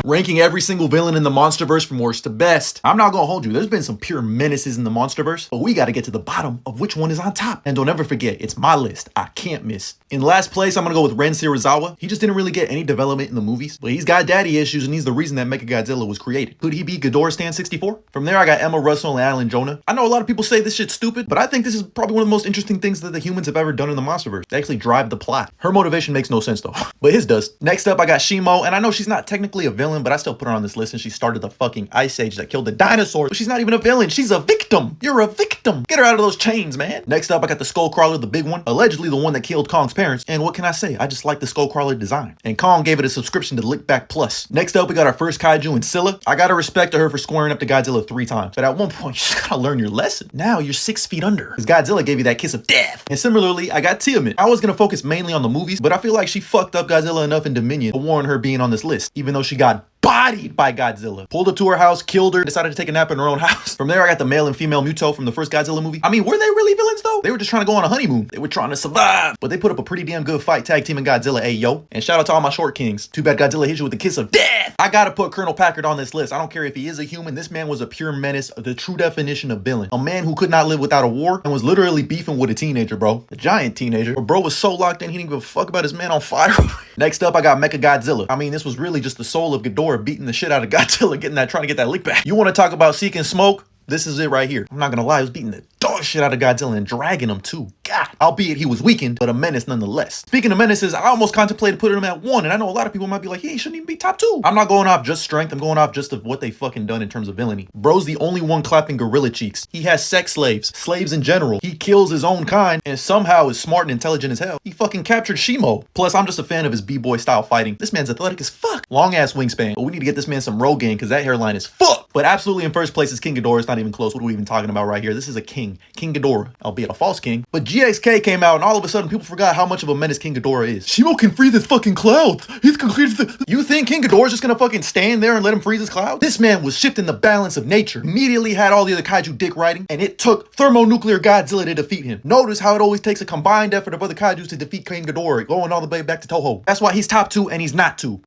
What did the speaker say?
ranking every single villain in the MonsterVerse from worst to best. I'm not gonna hold you, there's been some pure menaces in the MonsterVerse, but we gotta get to the bottom of which one is on top. And don't ever forget, it's my list. I can't miss. In last place, I'm gonna go with Ren Serizawa. He just didn't really get any development in the movies, but he's got daddy issues and he's the reason that Mechagodzilla was created. Could he be Ghidorah Stan 64? From there, I got Emma Russell and Alan Jonah. I know a lot of people say this shit's stupid, but I think this is probably one of the most interesting things that the humans have ever done in the MonsterVerse. They actually drive the plot. Her motivation makes no sense though, but his does. Next up, I got Shimo, and I know she's not technically a villain, but I still put her on this list and she started the fucking ice age that killed the dinosaurs. But she's not even a villain, she's a victim. You're a victim. Get her out of those chains, man. Next up, I got the Skullcrawler, the big one, allegedly the one that killed Kong's parents. And what can I say? I just like the Skullcrawler design. And Kong gave it a subscription to Lickback Plus. Next up, we got our first kaiju in Scylla. I gotta respect to her for squaring up to Godzilla 3 times. But at one point, you just gotta learn your lesson. Now you're 6 feet under. Because Godzilla gave you that kiss of death. And similarly, I got Tiamat. I was gonna focus mainly on the movies, but I feel like she fucked up Godzilla enough in Dominion to warrant her being on this list, even though she got bodied by Godzilla. Pulled her to her house, killed her, decided to take a nap in her own house. From there, I got the male and female Muto from the first Godzilla movie. I mean, were they really villains though? They were just trying to go on a honeymoon. They were trying to survive. But they put up a pretty damn good fight tag teaming Godzilla, ayo. And shout out to all my short kings. Too bad Godzilla hit you with the kiss of death. I gotta put Colonel Packard on this list. I don't care if he is a human. This man was a pure menace, the true definition of villain. A man who could not live without a war and was literally beefing with a teenager, bro. A giant teenager. But bro was so locked in, he didn't give a fuck about his man on fire. Next up, I got Mechagodzilla. I mean, this was really just the soul of Ghidorah beating the shit out of Godzilla, trying to get that lick back. You want to talk about seeking smoke? This is it right here. I'm not gonna lie, I was beating the dog shit out of Godzilla and dragging him too. God, albeit he was weakened, but a menace nonetheless. Speaking of menaces, I almost contemplated putting him at 1, and I know a lot of people might be like, hey, he shouldn't even be top 2. I'm not going off just strength, I'm going off just of what they fucking done in terms of villainy. Bro's the only one clapping gorilla cheeks. He has sex slaves in general. He kills his own kind, and somehow is smart and intelligent as hell. He fucking captured Shimo. Plus, I'm just a fan of his b-boy style fighting. This man's athletic as fuck. Long ass wingspan, but we need to get this man some Rogaine, because that hairline is fuck. But absolutely in first place is King Ghidorah. It's not even close. What are we even talking about right here? This is a king. King Ghidorah, albeit a false king. But GXK came out and all of a sudden people forgot how much of a menace King Ghidorah is. Shimo can freeze his fucking clouds. He's concretely. You think King Ghidorah's just gonna fucking stand there and let him freeze his cloud? This man was shifting the balance of nature. Immediately had all the other kaiju dick riding, and it took thermonuclear Godzilla to defeat him. Notice how it always takes a combined effort of other kaijus to defeat King Ghidorah, going all the way back to Toho. That's why he's top 2 and he's not 2.